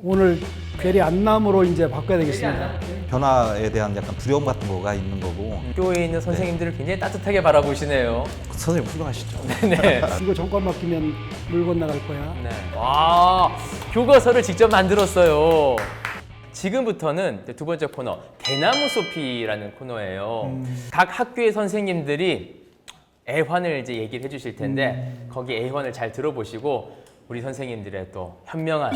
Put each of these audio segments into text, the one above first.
오늘 괴리 안남으로 이제 바꿔야 되겠습니다. 변화에 대한 약간 두려움 같은 거가 있는 거고. 학교에 있는 선생님들을 굉장히 따뜻하게 바라보시네요. 선생님 훌륭하시죠? 네. 이거 정권 바뀌면 물 건너갈 거야. 네. 와, 교과서를 직접 만들었어요. 지금부터는 두 번째 코너, 대나무 숲이라는 코너예요. 각 학교의 선생님들이 애환을 이제 얘기를 해주실 텐데 거기 애환을 잘 들어보시고 우리 선생님들의 또 현명한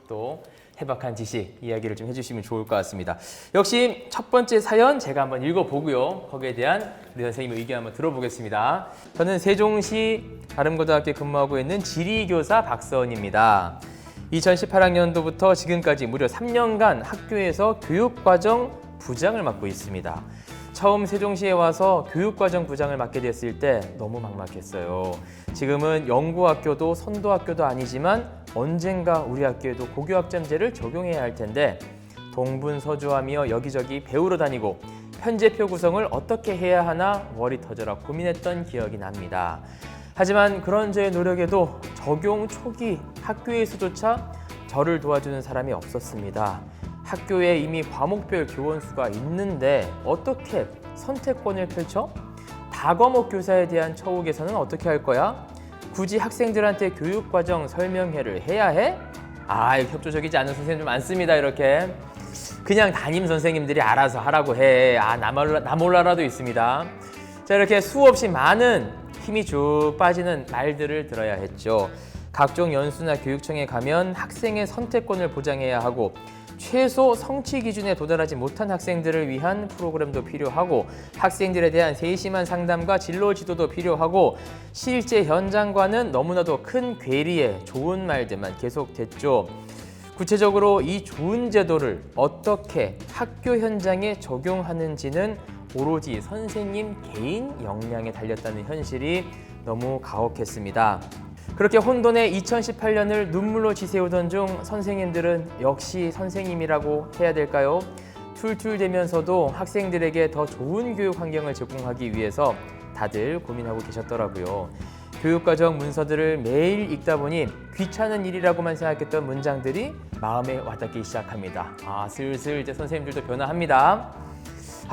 또 해박한 지식 이야기를 좀 해주시면 좋을 것 같습니다. 역시 첫 번째 사연 제가 한번 읽어보고요. 거기에 대한 우리 선생님의 의견 한번 들어보겠습니다. 저는 세종시 아름고등학교에 근무하고 있는 지리교사 박서은입니다. 2018학년도부터 지금까지 무려 3년간 학교에서 교육과정 부장을 맡고 있습니다. 처음 세종시에 와서 교육과정 부장을 맡게 됐을 때 너무 막막했어요. 지금은 연구학교도 선도학교도 아니지만 언젠가 우리 학교에도 고교학점제를 적용해야 할 텐데 동분서주하며 여기저기 배우러 다니고 편제표 구성을 어떻게 해야 하나 머리 터져라 고민했던 기억이 납니다. 하지만 그런 저의 노력에도 적용 초기 학교에서조차 저를 도와주는 사람이 없었습니다. 학교에 이미 과목별 교원 수가 있는데 어떻게 선택권을 펼쳐? 다과목 교사에 대한 처우 개선은 어떻게 할 거야? 굳이 학생들한테 교육과정 설명회를 해야 해? 협조적이지 않은 선생님 좀 많습니다. 이렇게 그냥 담임 선생님들이 알아서 하라고 해. 나 몰라라도 있습니다. 자, 이렇게 수없이 많은 힘이 쭉 빠지는 말들을 들어야 했죠. 각종 연수나 교육청에 가면 학생의 선택권을 보장해야 하고 최소 성취 기준에 도달하지 못한 학생들을 위한 프로그램도 필요하고 학생들에 대한 세심한 상담과 진로 지도도 필요하고 실제 현장과는 너무나도 큰 괴리에 좋은 말들만 계속됐죠. 구체적으로 이 좋은 제도를 어떻게 학교 현장에 적용하는지는 오로지 선생님 개인 역량에 달렸다는 현실이 너무 가혹했습니다. 그렇게 혼돈의 2018년을 눈물로 지새우던 중 선생님들은 역시 선생님이라고 해야 될까요? 툴툴대면서도 학생들에게 더 좋은 교육 환경을 제공하기 위해서 다들 고민하고 계셨더라고요. 교육과정 문서들을 매일 읽다 보니 귀찮은 일이라고만 생각했던 문장들이 마음에 와닿기 시작합니다. 슬슬 이제 선생님들도 변화합니다.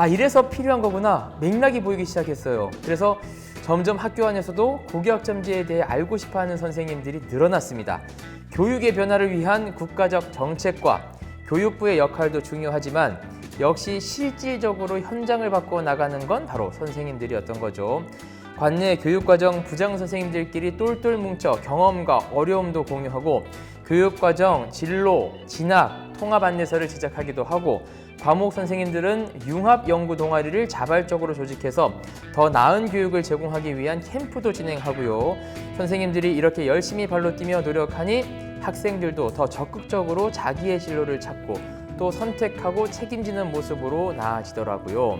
이래서 필요한 거구나. 맥락이 보이기 시작했어요. 그래서 점점 학교 안에서도 고교학점제에 대해 알고 싶어하는 선생님들이 늘어났습니다. 교육의 변화를 위한 국가적 정책과 교육부의 역할도 중요하지만 역시 실질적으로 현장을 바꿔 나가는 건 바로 선생님들이었던 거죠. 관내 교육과정 부장 선생님들끼리 똘똘 뭉쳐 경험과 어려움도 공유하고 교육과정, 진로, 진학, 통합 안내서를 제작하기도 하고 과목 선생님들은 융합 연구 동아리를 자발적으로 조직해서 더 나은 교육을 제공하기 위한 캠프도 진행하고요. 선생님들이 이렇게 열심히 발로 뛰며 노력하니 학생들도 더 적극적으로 자기의 진로를 찾고 또 선택하고 책임지는 모습으로 나아지더라고요.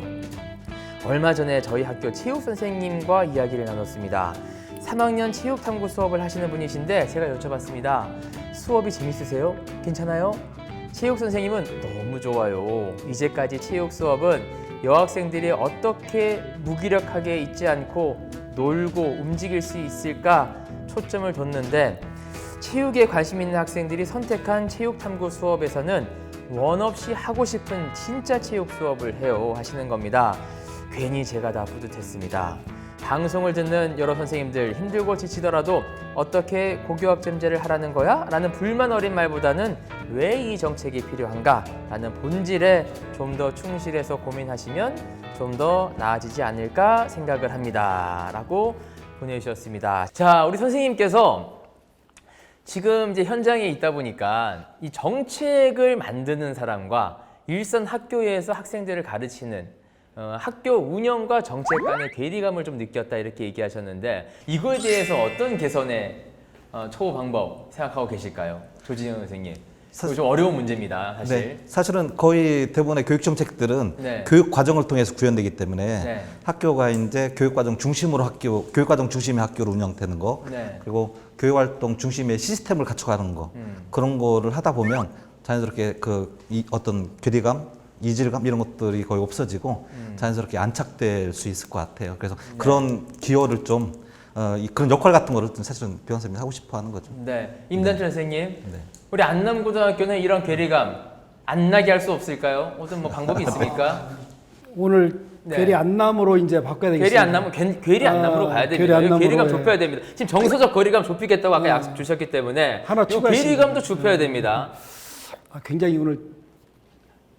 얼마 전에 저희 학교 체육 선생님과 이야기를 나눴습니다. 3학년 체육탐구 수업을 하시는 분이신데 제가 여쭤봤습니다. 수업이 재밌으세요? 괜찮아요? 체육 선생님은 너무 좋아요. 이제까지 체육 수업은 여학생들이 어떻게 무기력하게 있지 않고 놀고 움직일 수 있을까 초점을 뒀는데 체육에 관심 있는 학생들이 선택한 체육탐구 수업에서는 원 없이 하고 싶은 진짜 체육 수업을 해요 하시는 겁니다. 괜히 제가 다 뿌듯했습니다. 방송을 듣는 여러 선생님들 힘들고 지치더라도 어떻게 고교학점제를 하라는 거야? 라는 불만 어린 말보다는 왜 이 정책이 필요한가? 라는 본질에 좀 더 충실해서 고민하시면 좀 더 나아지지 않을까 생각을 합니다. 라고 보내주셨습니다. 자, 우리 선생님께서 지금 이제 현장에 있다 보니까 이 정책을 만드는 사람과 일선 학교에서 학생들을 가르치는 학교 운영과 정책 간의 괴리감을 좀 느꼈다 이렇게 얘기하셨는데 이거에 대해서 어떤 개선의 초보 방법 생각하고 계실까요? 조진영 선생님. 이거 좀 어려운 문제입니다, 사실. 네, 사실은 거의 대부분의 교육 정책들은 네. 교육 과정을 통해서 구현되기 때문에 네. 학교가 이제 교육 과정 중심으로 교육 과정 중심의 학교로 운영되는 거, 네. 그리고 교육 활동 중심의 시스템을 갖춰가는 거, 그런 거를 하다 보면 자연스럽게 어떤 괴리감, 이질감 이런 것들이 거의 없어지고 자연스럽게 안착될 수 있을 것 같아요. 그래서 그런 기여를 좀 그런 역할 같은 거를 좀 사실은 교환선생님이 하고 싶어 하는 거죠. 네, 임단철 선생님, 네. 우리 안남고등학교는 이런 괴리감 안 나게 할 수 없을까요? 어떤 뭐 방법이 있습니까? 오늘 네. 괴리 안남으로 이제 바꿔야 되겠습니다. 괴리 안남, 괴리 안남으로 가야 괴리 됩니다. 안남으로, 괴리감 예. 좁혀야 됩니다. 지금 정서적 거리감 좁히겠다고 아까 약속 주셨기 때문에 하나 이 추가했습니다. 괴리감도 좁혀야 됩니다. 굉장히 오늘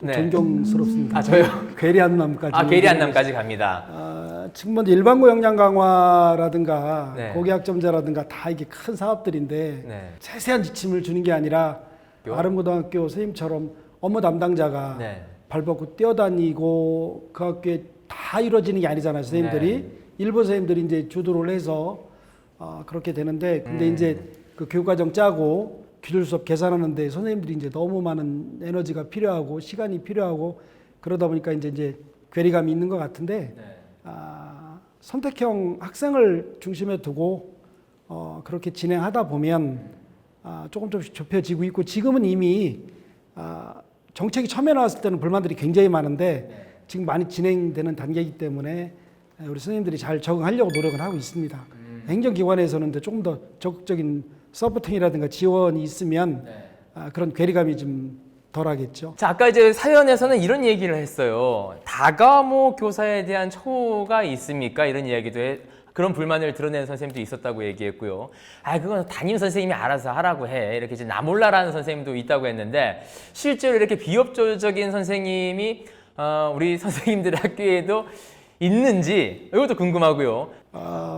네. 존경스럽습니다. 아, 저요? 괴리 안남까지. 아, 괴리 안남까지 갑니다. 지금 먼저 일반고 역량 강화라든가 네. 고교학점제라든가 다 이게 큰 사업들인데 네. 세세한 지침을 주는 게 아니라 아름고등학교 선생님처럼 업무 담당자가 네. 발 뻗고 뛰어다니고 그 학교에 다 이루어지는 게 아니잖아요. 선생님들이 네. 일부 선생님들이 이제 주도를 해서 그렇게 되는데 근데 이제 그 교육과정 짜고 기출 수업 계산하는데 선생님들이 이제 너무 많은 에너지가 필요하고 시간이 필요하고 그러다 보니까 이제 괴리감이 있는 것 같은데 네. 선택형 학생을 중심에 두고 그렇게 진행하다 보면 조금씩 좁혀지고 있고 지금은 이미 정책이 처음에 나왔을 때는 불만들이 굉장히 많은데 지금 많이 진행되는 단계이기 때문에 우리 선생님들이 잘 적응하려고 노력을 하고 있습니다. 행정기관에서는 조금 더 적극적인 서포팅이라든가 지원이 있으면 그런 괴리감이 좀 덜하겠죠. 자, 아까 이제 사연에서는 이런 얘기를 했어요. 다과목 교사에 대한 처우가 있습니까? 이런 이야기도 그런 불만을 드러내는 선생님도 있었다고 얘기했고요. 그건 담임 선생님이 알아서 하라고 해. 이렇게 이제 나 몰라라는 선생님도 있다고 했는데 실제로 이렇게 비협조적인 선생님이 우리 선생님들 학교에도 있는지 이것도 궁금하고요.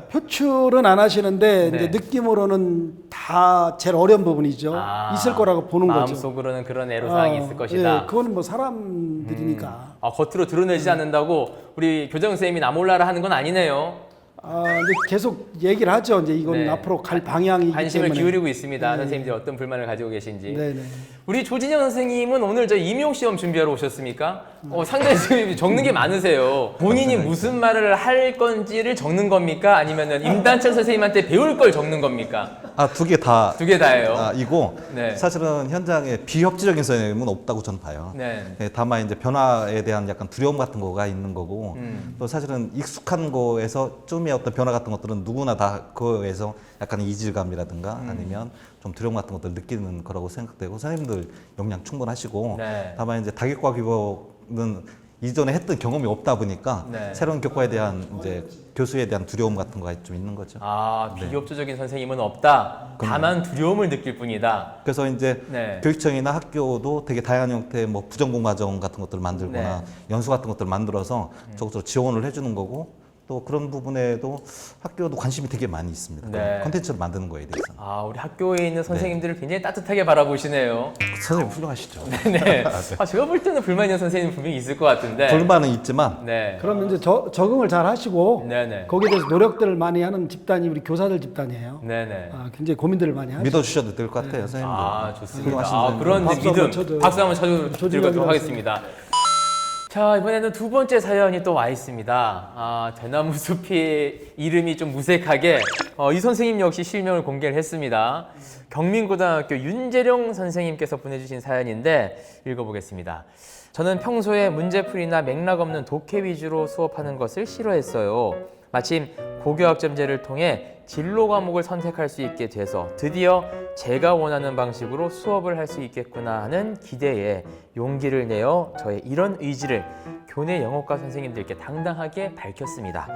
표출은 안 하시는데 네. 이제 느낌으로는 다 제일 어려운 부분이죠. 있을 거라고 보는 거죠. 마음속으로는 그런 애로사항이 있을 것이다. 예, 그건 뭐 사람들이니까. 겉으로 드러내지 않는다고 우리 교장 선생님이 나 몰라라 하는 건 아니네요. 이제 계속 얘기를 하죠. 이제 이건 네. 앞으로 갈 방향이기 관심을 때문에. 기울이고 있습니다. 선생님들이 어떤 불만을 가지고 계신지. 네네. 우리 조진영 선생님은 오늘 저 임용 시험 준비하러 오셨습니까? 상당히 지금 적는 게 많으세요. 본인이 무슨 말을 할 건지를 적는 겁니까? 아니면은 임단철 선생님한테 배울 걸 적는 겁니까? 두 개 다. 두 개 다예요. 이고 네. 사실은 현장에 비협조적인 선생님은 없다고 저는 봐요. 네. 다만 이제 변화에 대한 약간 두려움 같은 거가 있는 거고 또 사실은 익숙한 거에서 좀의 어떤 변화 같은 것들은 누구나 다 그거에서 약간 이질감이라든가 아니면 좀 두려움 같은 것들을 느끼는 거라고 생각되고 선생님들 역량 충분하시고 네. 다만 이제 다객과 교육은 이전에 했던 경험이 없다 보니까 네. 새로운 교과에 대한 이제 교수에 대한 두려움 같은 거가 좀 있는 거죠. 비협조적인 선생님은 없다. 다만 두려움을 느낄 뿐이다. 그래서 이제 네. 교육청이나 학교도 되게 다양한 형태의 뭐 부전공 과정 같은 것들을 만들거나 연수 같은 것들을 만들어서 적극적으로 지원을 해주는 거고 또 그런 부분에도 학교도 관심이 되게 많이 있습니다. 네. 콘텐츠를 만드는 거에 대해서. 우리 학교에 있는 선생님들을 굉장히 따뜻하게 바라보시네요. 선생님 훌륭하시죠. 네. 제가 볼 때는 불만 있는 선생님 분명히 있을 것 같은데. 불만은 있지만 네. 그럼 이제 적응을 잘 하시고 네네. 거기에 대해서 노력들을 많이 하는 집단이 우리 교사들 집단이에요. 네네. 굉장히 고민들을 많이 하죠. 믿어주셔도 될 것 같아요, 선생님들. 좋습니다. 훌륭하신 그런 박수 믿음. 한번 쳐줘요. 박수 한번 쳐드리도록 조진혁이라고 하겠습니다. 자, 이번에는 두 번째 사연이 또 와 있습니다. 대나무 숲이 이름이 좀 무색하게 이 선생님 역시 실명을 공개를 했습니다. 경민고등학교 윤재룡 선생님께서 보내주신 사연인데 읽어보겠습니다. 저는 평소에 문제풀이나 맥락 없는 독해 위주로 수업하는 것을 싫어했어요. 마침 고교학점제를 통해 진로 과목을 선택할 수 있게 돼서 드디어 제가 원하는 방식으로 수업을 할 수 있겠구나 하는 기대에 용기를 내어 저의 이런 의지를 교내 영어과 선생님들께 당당하게 밝혔습니다.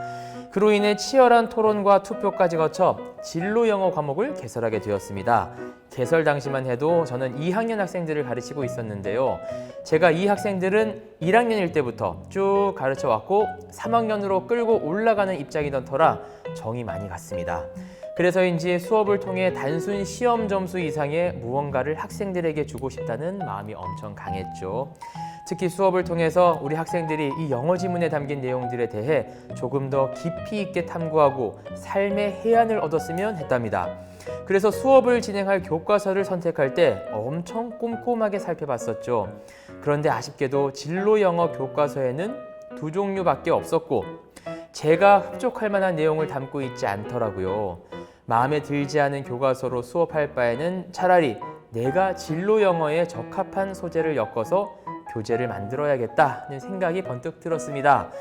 그로 인해 치열한 토론과 투표까지 거쳐 진로 영어 과목을 개설하게 되었습니다. 개설 당시만 해도 저는 2학년 학생들을 가르치고 있었는데요. 제가 이 학생들은 1학년일 때부터 쭉 가르쳐 왔고 3학년으로 끌고 올라가는 입장이던 터라 정이 많이 갔습니다. 그래서인지 수업을 통해 단순 시험 점수 이상의 무언가를 학생들에게 주고 싶다는 마음이 엄청 강했죠. 특히 수업을 통해서 우리 학생들이 이 영어 지문에 담긴 내용들에 대해 조금 더 깊이 있게 탐구하고 삶의 해안을 얻었으면 했답니다. 그래서 수업을 진행할 교과서를 선택할 때 엄청 꼼꼼하게 살펴봤었죠. 그런데 아쉽게도 진로 영어 교과서에는 2종류밖에 없었고 제가 흡족할 만한 내용을 담고 있지 않더라고요. 마음에 들지 않은 교과서로 수업할 바에는 차라리 내가 진로 영어에 적합한 소재를 엮어서 교재를 만들어야겠다는 생각이 번뜩 들었습니다.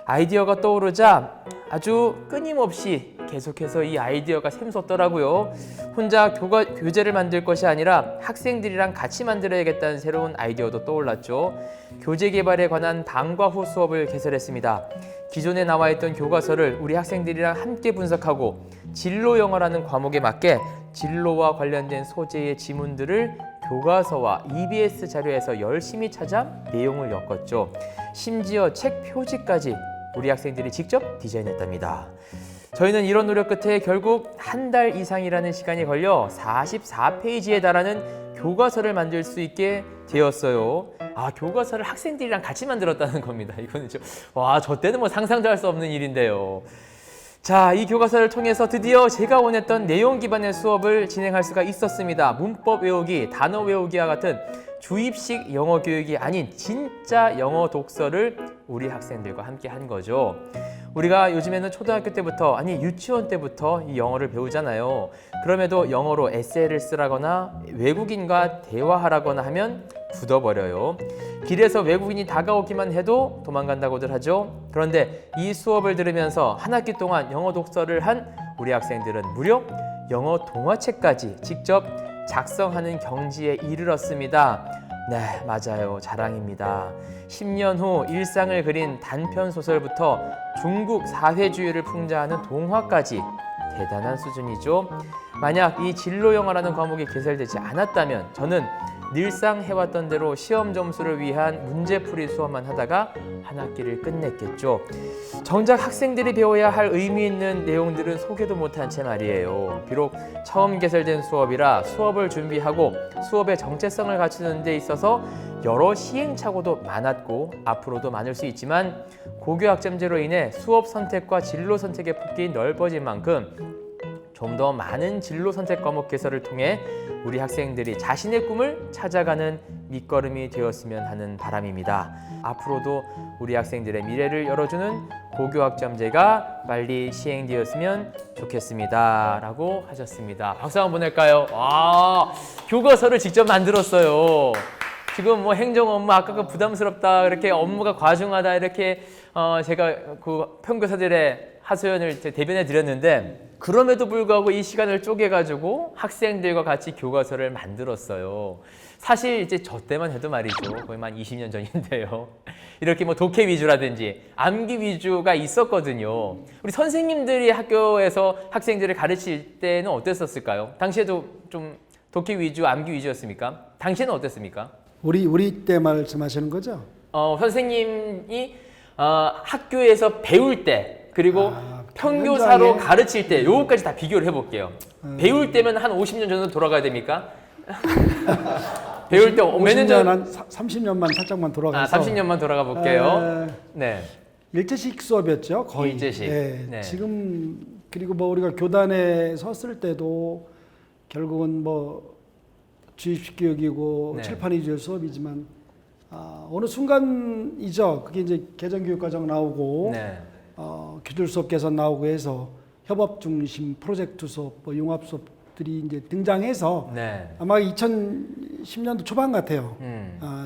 아이디어가 떠오르자 아주 끊임없이 계속해서 이 아이디어가 샘솟더라고요. 혼자 교재를 만들 것이 아니라 학생들이랑 같이 만들어야겠다는 새로운 아이디어도 떠올랐죠. 교재 개발에 관한 방과 후 수업을 개설했습니다. 기존에 나와 있던 교과서를 우리 학생들이랑 함께 분석하고 진로 영어라는 과목에 맞게 진로와 관련된 소재의 지문들을 교과서와 EBS 자료에서 열심히 찾아 내용을 엮었죠. 심지어 책 표지까지 우리 학생들이 직접 디자인했답니다. 저희는 이런 노력 끝에 결국 한 달 이상이라는 시간이 걸려 44페이지에 달하는 교과서를 만들 수 있게 되었어요. 교과서를 학생들이랑 같이 만들었다는 겁니다. 이거는 저 때는 뭐 상상도 할 수 없는 일인데요. 자, 이 교과서를 통해서 드디어 제가 원했던 내용 기반의 수업을 진행할 수가 있었습니다. 문법 외우기, 단어 외우기와 같은 주입식 영어 교육이 아닌 진짜 영어 독서를 우리 학생들과 함께 한 거죠. 우리가 요즘에는 초등학교 때부터, 아니 유치원 때부터 이 영어를 배우잖아요. 그럼에도 영어로 에세이를 쓰라거나 외국인과 대화하라거나 하면 굳어버려요. 길에서 외국인이 다가오기만 해도 도망간다고들 하죠. 그런데 이 수업을 들으면서 한 학기 동안 영어 독서를 한 우리 학생들은 무려 영어 동화책까지 직접 작성하는 경지에 이르렀습니다. 네, 맞아요. 자랑입니다. 10년 후 일상을 그린 단편 소설부터 중국 사회주의를 풍자하는 동화까지 대단한 수준이죠. 만약 이 진로 영어라는 과목이 개설되지 않았다면 저는 늘상 해왔던 대로 시험 점수를 위한 문제풀이 수업만 하다가 한 학기를 끝냈겠죠. 정작 학생들이 배워야 할 의미 있는 내용들은 소개도 못한 채 말이에요. 비록 처음 개설된 수업이라 수업을 준비하고 수업의 정체성을 갖추는 데 있어서 여러 시행착오도 많았고 앞으로도 많을 수 있지만 고교학점제로 인해 수업 선택과 진로 선택의 폭이 넓어진 만큼 좀 더 많은 진로 선택 과목 개설을 통해 우리 학생들이 자신의 꿈을 찾아가는 밑거름이 되었으면 하는 바람입니다. 앞으로도 우리 학생들의 미래를 열어주는 고교학점제가 빨리 시행되었으면 좋겠습니다. 라고 하셨습니다. 박수 한번 보낼까요? 와, 교과서를 직접 만들었어요. 지금 뭐 행정 업무 아까 부담스럽다, 이렇게 업무가 과중하다, 이렇게 제가 그 평교사들의 하소연을 대변해 드렸는데 그럼에도 불구하고 이 시간을 쪼개가지고 학생들과 같이 교과서를 만들었어요. 사실 이제 저 때만 해도 말이죠. 거의 한 20년 전인데요. 이렇게 뭐 독해 위주라든지 암기 위주가 있었거든요. 우리 선생님들이 학교에서 학생들을 가르칠 때는 어땠었을까요? 당시에도 좀 독해 위주, 암기 위주였습니까? 당시에는 어땠습니까? 우리 때 말씀하시는 거죠? 선생님이 학교에서 배울 때 그리고 평교사로 현장에... 가르칠 때 요거까지 다 비교를 해볼게요. 배울 때면 한 50년 전으로 돌아가야 됩니까? 배울 때 몇 년 전? 한 30년만 살짝만 돌아가서 30년만 돌아가 볼게요. 네. 일제식 수업이었죠, 거의. 일제식. 네. 네. 지금 그리고 뭐 우리가 교단에 섰을 때도 결국은 뭐 주입식 교육이고 네. 칠판 위주의 수업이지만 어느 순간이죠. 그게 이제 개정교육과정 나오고 네. 기술 수업 개선 나오고 해서 협업 중심 프로젝트 수업, 뭐 융합 수업들이 이제 등장해서 네. 아마 2010년도 초반 같아요.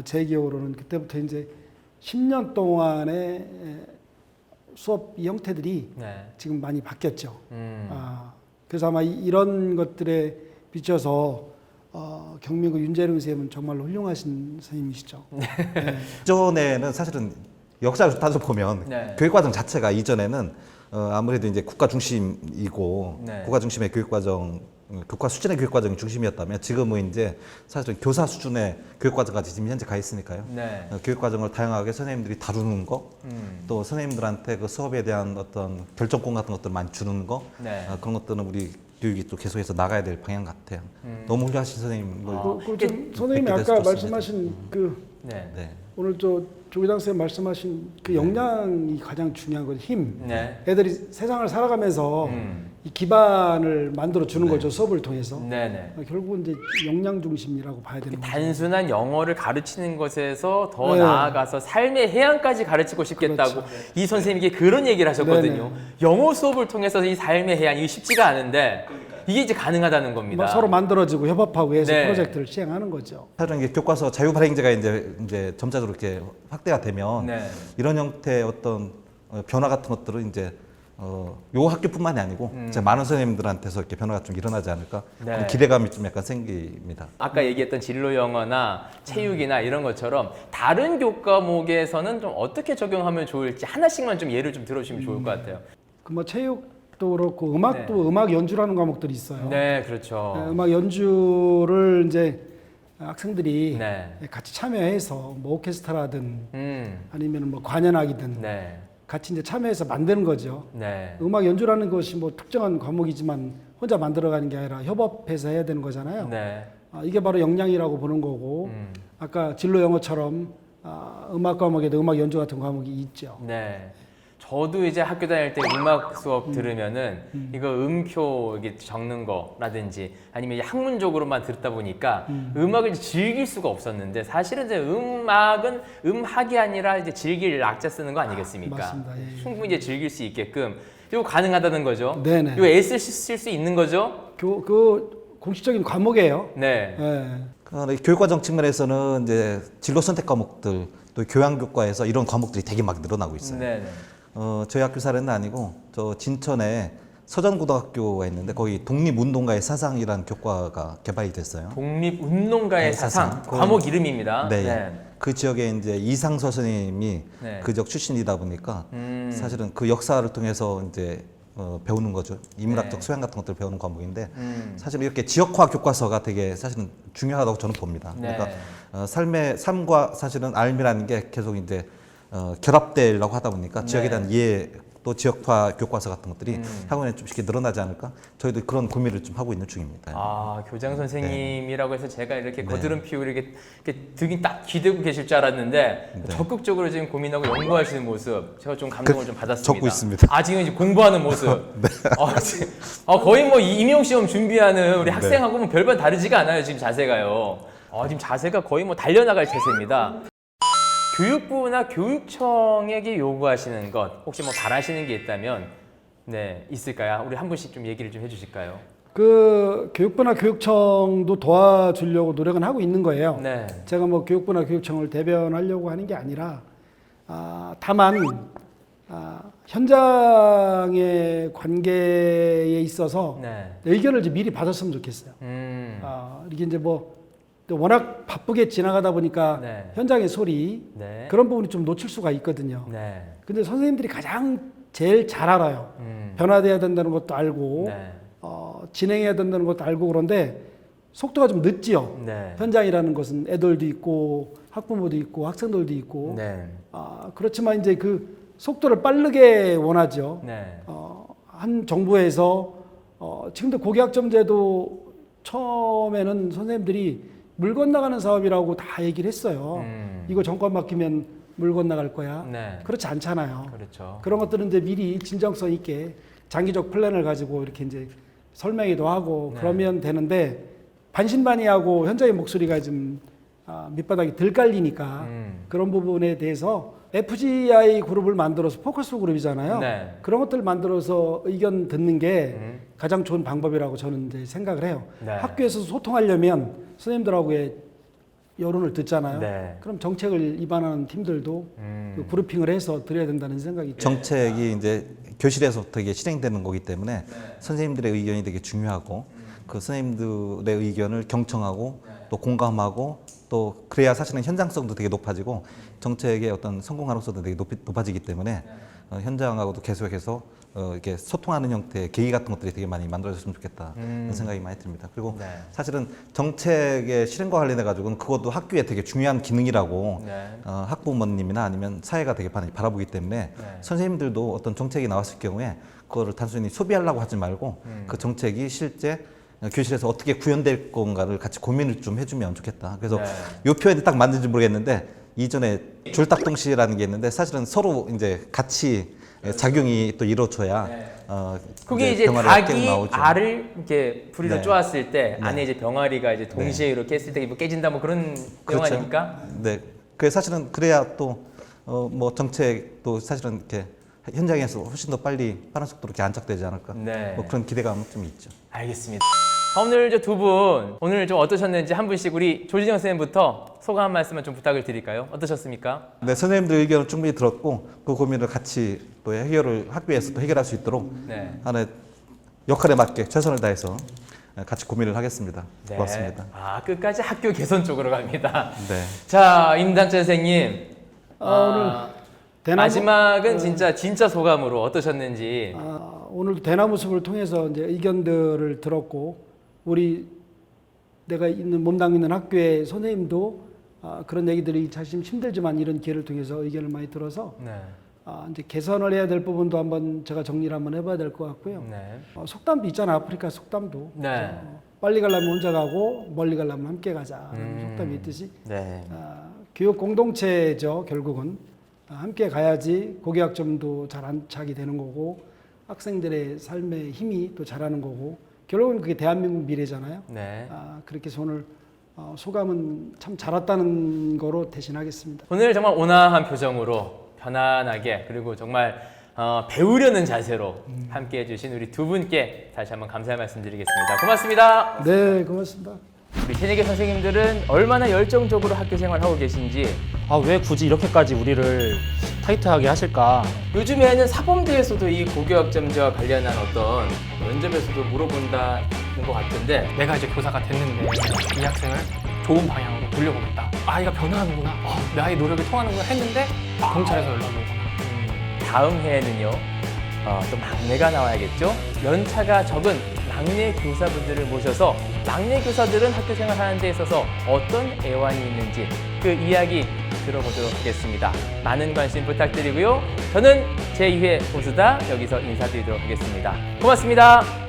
제 기억으로는 그때부터 이제 10년 동안의 수업 형태들이 네. 지금 많이 바뀌었죠. 그래서 아마 이런 것들에 비춰서 경민구 윤재룡 선생님은 정말로 훌륭하신 선생님이시죠. 네. 이전에는 사실은 역사를 따져보면 네. 교육과정 자체가 이전에는 아무래도 이제 국가 중심이고 네. 국가 중심의 교육과정, 교과 수준의 교육과정이 중심이었다면 지금은 이제 사실은 교사 수준의 교육과정까지 지금 현재 가 있으니까요. 네. 교육과정을 다양하게 선생님들이 다루는 거, 또 선생님들한테 그 수업에 대한 어떤 결정권 같은 것들을 많이 주는 거, 네. 그런 것들은 우리 교육이 또 계속해서 나가야 될 방향 같아요. 너무 훌륭하신 선생님을 선생님이 뵙게 돼서 아까 좋습니다. 말씀하신 그 네. 네. 오늘 조기장 선생님 말씀하신 그 역량이 가장 중요한 거죠. 힘. 네. 애들이 세상을 살아가면서 이 기반을 만들어 주는 거죠. 수업을 통해서. 네네. 결국은 이제 역량 중심이라고 봐야 되는 거죠. 단순한 영어를 가르치는 것에서 더 네. 나아가서 삶의 해안까지 가르치고 싶겠다고 그렇죠. 이 선생님께 그런 얘기를 하셨거든요. 네네. 영어 수업을 통해서 이 삶의 해안, 이게 쉽지가 않은데 이게 이제 가능하다는 겁니다. 서로 만들어지고 협업하고 해서 네. 프로젝트를 시행하는 거죠. 사실은 이게 교과서 자유 발행제가 이제 점차적으로 이렇게 확대가 되면 네. 이런 형태의 어떤 변화 같은 것들은 이제 요 학교뿐만이 아니고 이제 많은 선생님들한테서 이렇게 변화가 좀 일어나지 않을까 네. 그런 기대감이 좀 약간 생깁니다. 아까 얘기했던 진로 영어나 체육이나 이런 것처럼 다른 교과목에서는 좀 어떻게 적용하면 좋을지 하나씩만 좀 예를 좀 들어주시면 좋을 것 같아요. 그 뭐 체육도 그렇고 음악도 음악 연주라는 과목들이 있어요. 네, 그렇죠. 음악 연주를 이제 학생들이 네. 같이 참여해서 뭐 오케스트라든 아니면 뭐 관현악이든 네. 같이 이제 참여해서 만드는 거죠. 네. 음악 연주라는 것이 뭐 특정한 과목이지만 혼자 만들어가는 게 아니라 협업해서 해야 되는 거잖아요. 네. 이게 바로 역량이라고 보는 거고 아까 진로 영어처럼 음악 과목에도 음악 연주 같은 과목이 있죠. 네. 저도 이제 학교 다닐 때 음악 수업 들으면은 이거 음표 이게 적는 거라든지 아니면 이제 학문적으로만 듣다 보니까 음악을 즐길 수가 없었는데 사실은 이제 음악은 음악이 아니라 이제 즐길 악자 쓰는 거 아니겠습니까? 맞습니다. 예, 예. 충분히 이제 즐길 수 있게끔 이거 가능하다는 거죠. 네네. 이거 애쓸 수 있는 거죠. 그 공식적인 과목이에요. 네. 예. 교육과정 측면에서는 이제 진로 선택 과목들 또 교양교과에서 이런 과목들이 되게 막 늘어나고 있어요. 네. 저희 학교 사례는 아니고 저 진천에 서전고등학교가 있는데 거기 독립운동가의 사상이라는 교과가 개발이 됐어요. 독립운동가의 네, 사상. 사상. 과목 이름입니다. 네. 그 지역에 이제 이상서 선생님이 네. 그 지역 출신이다 보니까 사실은 그 역사를 통해서 이제 배우는 거죠. 인문학적 네. 소양 같은 것들을 배우는 과목인데 사실 이렇게 지역화 교과서가 되게 사실은 중요하다고 저는 봅니다. 네. 그러니까 삶과 사실은 삶이라는 게 계속 이제 결합되려고 하다 보니까 지역에 대한 이해 또 지역화 교과서 같은 것들이 학원에 좀 쉽게 늘어나지 않을까? 저희도 그런 고민을 좀 하고 있는 중입니다. 아, 교장 선생님이라고 해서 제가 이렇게 거드름 피우고 이렇게 등이 딱 기대고 계실 줄 알았는데 적극적으로 지금 고민하고 연구하시는 모습 제가 좀 감동을 좀 받았습니다. 적고 있습니다. 아, 지금 이제 공부하는 모습. 거의 뭐 임용 시험 준비하는 우리 학생하고는 별반 다르지가 않아요. 지금 자세가요. 지금 자세가 거의 뭐 달려나갈 태세입니다. 교육부나 교육청에게 요구하시는 것 혹시 뭐 바라시는 게 있다면 네 있을까요? 우리 한 분씩 좀 얘기를 좀 해주실까요? 그 교육부나 교육청도 도와주려고 노력은 하고 있는 거예요. 네. 제가 뭐 교육부나 교육청을 대변하려고 하는 게 아니라 다만 현장의 관계에 있어서 네. 의견을 이제 미리 받았으면 좋겠어요. 이게 이제 뭐 워낙 바쁘게 지나가다 보니까 네. 현장의 소리 네. 그런 부분이 좀 놓칠 수가 있거든요. 네. 근데 선생님들이 가장 제일 잘 알아요. 변화돼야 된다는 것도 알고 네. 진행해야 된다는 것도 알고 그런데 속도가 좀 늦지요. 네. 현장이라는 것은 애들도 있고 학부모도 있고 학생들도 있고 네. 그렇지만 이제 그 속도를 빠르게 원하죠. 네. 한 정부에서 지금도 고교학점제도 처음에는 선생님들이 물 건너가는 사업이라고 다 얘기를 했어요. 이거 정권 맡기면 물 건너갈 거야. 네. 그렇지 않잖아요. 그렇죠. 그런 것들은 이제 미리 진정성 있게 장기적 플랜을 가지고 이렇게 이제 설명회도 하고 네. 그러면 되는데 반신반의하고 현장의 목소리가 좀 밑바닥이 덜 깔리니까 그런 부분에 대해서 FGI 그룹을 만들어서 포커스 그룹이잖아요. 네. 그런 것들을 만들어서 의견 듣는 게 가장 좋은 방법이라고 저는 이제 생각을 해요. 네. 학교에서 소통하려면 선생님들하고의 여론을 듣잖아요. 네. 그럼 정책을 입안하는 팀들도 그 그룹핑을 해서 드려야 된다는 생각이 정책이 이제 교실에서부터 이게 실행되는 거기 때문에 선생님들의 의견이 되게 중요하고 그 선생님들의 의견을 경청하고 또 공감하고 또 그래야 사실은 현장성도 되게 높아지고 정책의 어떤 성공 가능성도 되게 높아지기 때문에 현장하고도 계속해서 이렇게 소통하는 형태의 계기 같은 것들이 되게 많이 만들어졌으면 좋겠다 그런 생각이 많이 듭니다. 그리고 네. 사실은 정책의 실행과 관련해 가지고는 그것도 학교에 되게 중요한 기능이라고 네. 학부모님이나 아니면 사회가 되게 많이 바라보기 때문에 네. 선생님들도 어떤 정책이 나왔을 경우에 그거를 단순히 소비하려고 하지 말고 그 정책이 실제 교실에서 어떻게 구현될 건가를 같이 고민을 좀 해주면 좋겠다. 그래서 네. 이 표현이 딱 맞는지 모르겠는데 이전에 줄딱동시라는 게 있는데 사실은 서로 이제 같이 작용이 또 이루어져야 그게 이제 병아리가 닭이 깨고 나오죠. 알을 이렇게 부리로 네. 쪼았을 때 안에 이제 병아리가 이제 동시에 이렇게 했을 때 뭐 깨진다 뭐 그런 내용 그렇죠. 아닙니까? 네. 그 사실은 그래야 또 뭐 정책도 사실은 이렇게 현장에서 훨씬 더 빠른 속도로 이렇게 안착되지 않을까. 네. 뭐 그런 기대감은 좀 있죠. 알겠습니다. 오늘 저 두 분 오늘 좀 어떠셨는지 한 분씩 우리 조진영 선생님부터 소감 한 말씀만 좀 부탁을 드릴까요? 어떠셨습니까? 네, 선생님들 의견을 충분히 들었고 그 고민을 같이 또 해결을 학교에서 또 해결할 수 있도록 네. 하나의 역할에 맞게 최선을 다해서 같이 고민을 하겠습니다. 네. 고맙습니다. 아, 끝까지 학교 개선 쪽으로 갑니다. 네. 자, 임단철 선생님. 오늘 대나무- 마지막은 진짜 소감으로 어떠셨는지. 오늘 대나무 숲을 통해서 이제 의견들을 들었고 우리 내가 있는 몸담고 있는 학교의 선생님도 그런 얘기들이 자신 힘들지만 이런 기회를 통해서 의견을 많이 들어서 네. 이제 개선을 해야 될 부분도 한번 제가 정리를 한번 해봐야 될 것 같고요. 네. 속담도 있잖아. 아프리카 속담도. 네. 빨리 가려면 혼자 가고 멀리 가려면 함께 가자. 속담이 있듯이 네. 교육 공동체죠. 결국은 함께 가야지 고교학점도 잘 안착이 되는 거고 학생들의 삶의 힘이 또 자라는 거고 결국은 그게 대한민국 미래잖아요. 네. 그렇게 해서 오늘 소감은 참 잘 왔다는 거로 대신하겠습니다. 오늘 정말 온화한 표정으로 편안하게 그리고 정말 배우려는 자세로 함께 해주신 우리 두 분께 다시 한번 감사의 말씀드리겠습니다. 고맙습니다. 네, 고맙습니다. 우리 새내기 선생님들은 얼마나 열정적으로 학교 생활하고 계신지 왜 굳이 이렇게까지 우리를 타이트하게 하실까? 요즘에는 사범대에서도 이 고교학점제와 관련한 어떤 면접에서도 물어본다는 것 같은데 내가 이제 교사가 됐는데 이 학생을 좋은 방향으로 돌려보겠다. 아이가 변화하는구나. 나의 노력이 통하는구나 했는데 경찰에서 연락이 오거나. 다음 해에는요 또 막내가 나와야겠죠. 연차가 적은 막내 교사분들을 모셔서 막내 교사들은 학교 생활하는 데 있어서 어떤 애환이 있는지 그 이야기 들어보도록 하겠습니다. 많은 관심 부탁드리고요. 저는 제2회 보수다 여기서 인사드리도록 하겠습니다. 고맙습니다.